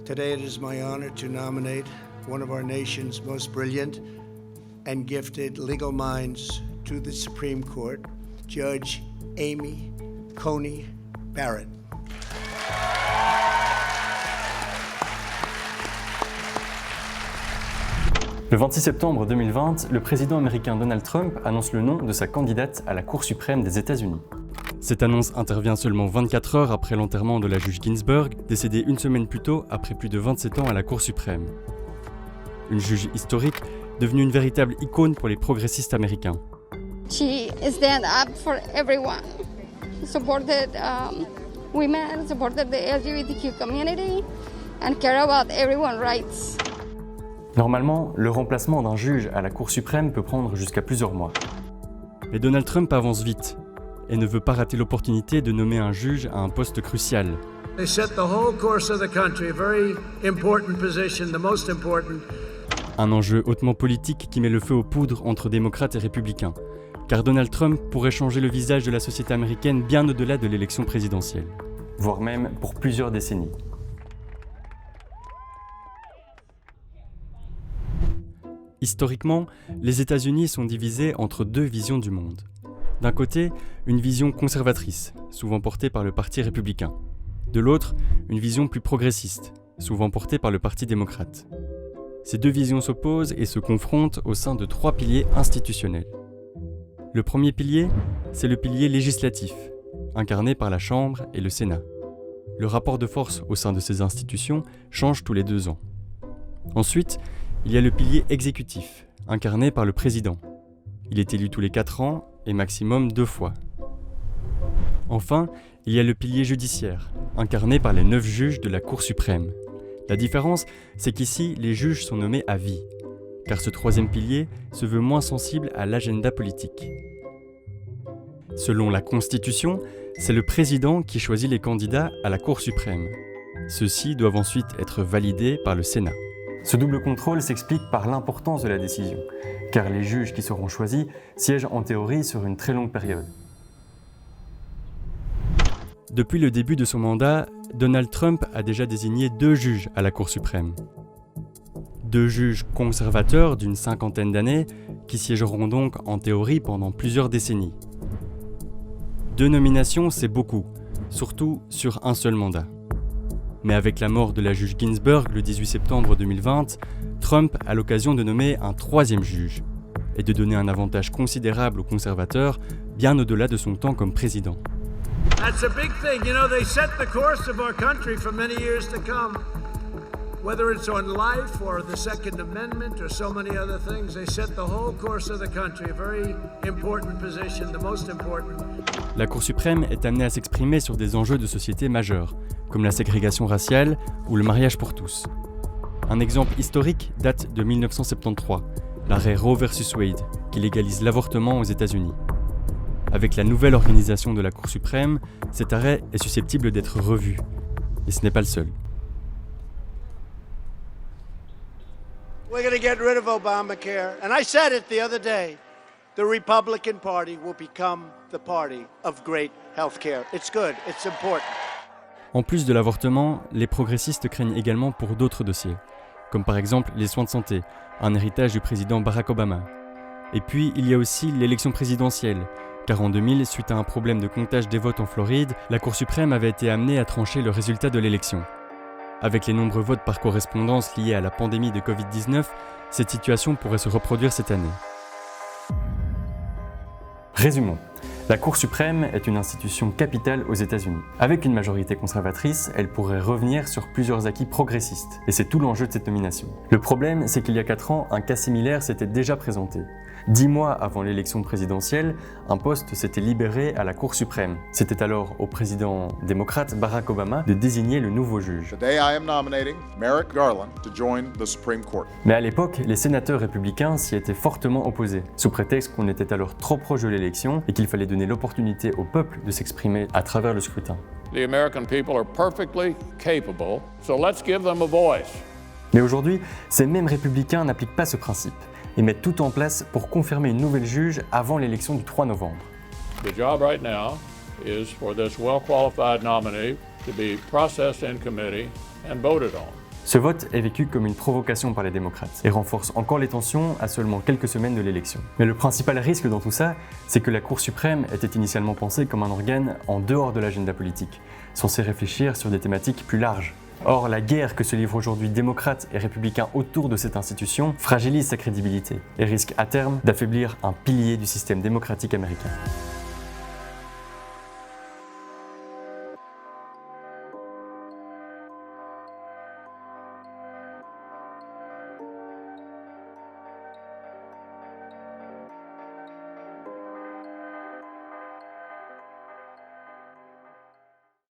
Today it is my honor to nominate one of our nation's most brilliant and gifted legal minds to the Supreme Court, Judge Amy Coney Barrett. Le 26 septembre 2020, le président américain Donald Trump annonce le nom de sa candidate à la Cour suprême des États-Unis. Cette annonce intervient seulement 24 heures après l'enterrement de la juge Ginsburg, décédée une semaine plus tôt après plus de 27 ans à la Cour suprême. Une juge historique, devenue une véritable icône pour les progressistes américains. She stand up for everyone. Supported women, supported the LGBTQ community, and care about everyone's rights. Normalement, le remplacement d'un juge à la Cour suprême peut prendre jusqu'à plusieurs mois. Mais Donald Trump avance vite et ne veut pas rater l'opportunité de nommer un juge à un poste crucial. They set the whole course of the country, a very important position, the most important. Un enjeu hautement politique qui met le feu aux poudres entre démocrates et républicains, car Donald Trump pourrait changer le visage de la société américaine bien au-delà de l'élection présidentielle, voire même pour plusieurs décennies. Historiquement, les États-Unis sont divisés entre deux visions du monde. D'un côté, une vision conservatrice, souvent portée par le Parti républicain. De l'autre, une vision plus progressiste, souvent portée par le Parti démocrate. Ces deux visions s'opposent et se confrontent au sein de trois piliers institutionnels. Le premier pilier, c'est le pilier législatif, incarné par la Chambre et le Sénat. Le rapport de force au sein de ces institutions change tous les 2 ans. Ensuite, il y a le pilier exécutif, incarné par le président. Il est élu tous les 4 ans et maximum 2 fois. Enfin, il y a le pilier judiciaire, incarné par les 9 juges de la Cour suprême. La différence, c'est qu'ici, les juges sont nommés à vie, car ce troisième pilier se veut moins sensible à l'agenda politique. Selon la Constitution, c'est le président qui choisit les candidats à la Cour suprême. Ceux-ci doivent ensuite être validés par le Sénat. Ce double contrôle s'explique par l'importance de la décision, car les juges qui seront choisis siègent en théorie sur une très longue période. Depuis le début de son mandat, Donald Trump a déjà désigné 2 juges à la Cour suprême. 2 juges conservateurs d'une 50aine d'années qui siégeront donc en théorie pendant plusieurs décennies. 2 nominations, c'est beaucoup, surtout sur un seul mandat. Mais avec la mort de la juge Ginsburg le 18 septembre 2020, Trump a l'occasion de nommer un 3e juge et de donner un avantage considérable aux conservateurs, bien au-delà de son temps comme président. That's a big thing. You know, they set the course of our country for many years to come. Whether it's on life or the Second Amendment or so many other things, they set the whole course of the country, a very important position, the most important. La Cour suprême est amenée à s'exprimer sur des enjeux de société majeurs, comme la ségrégation raciale ou le mariage pour tous. Un exemple historique date de 1973, l'arrêt Roe vs Wade, qui légalise l'avortement aux États-Unis. Avec la nouvelle organisation de la Cour suprême, cet arrêt est susceptible d'être revu. Et ce n'est pas le seul. We're going to get rid of Obamacare. And I said it the other day. The Republican Party will become the party of great health care. It's good. It's important. En plus de l'avortement, les progressistes craignent également pour d'autres dossiers, comme par exemple les soins de santé, un héritage du président Barack Obama. Et puis, il y a aussi l'élection présidentielle, car en 2000, suite à un problème de comptage des votes en Floride, la Cour suprême avait été amenée à trancher le résultat de l'élection. Avec les nombreux votes par correspondance liés à la pandémie de Covid-19, cette situation pourrait se reproduire cette année. Résumons. La Cour suprême est une institution capitale aux États-Unis. Avec une majorité conservatrice, elle pourrait revenir sur plusieurs acquis progressistes. Et c'est tout l'enjeu de cette nomination. Le problème, c'est qu'il y a 4 ans, un cas similaire s'était déjà présenté. 10 mois avant l'élection présidentielle, un poste s'était libéré à la Cour suprême. C'était alors au président démocrate Barack Obama de désigner le nouveau juge. Today I am nominating Merrick Garland to join the Supreme Court. Mais à l'époque, les sénateurs républicains s'y étaient fortement opposés, sous prétexte qu'on était alors trop proche de l'élection et qu'il fallait donner l'opportunité au peuple de s'exprimer à travers le scrutin. The American people are perfectly capable, so let's give them a voice. Mais aujourd'hui, ces mêmes républicains n'appliquent pas ce principe et mettent tout en place pour confirmer une nouvelle juge avant l'élection du 3 novembre. The job right now is for this well-qualified nominee to be processed in committee and voted on. Ce vote est vécu comme une provocation par les démocrates et renforce encore les tensions à seulement quelques semaines de l'élection. Mais le principal risque dans tout ça, c'est que la Cour suprême était initialement pensée comme un organe en dehors de l'agenda politique, censé réfléchir sur des thématiques plus larges. Or, la guerre que se livrent aujourd'hui démocrates et républicains autour de cette institution fragilise sa crédibilité et risque à terme d'affaiblir un pilier du système démocratique américain.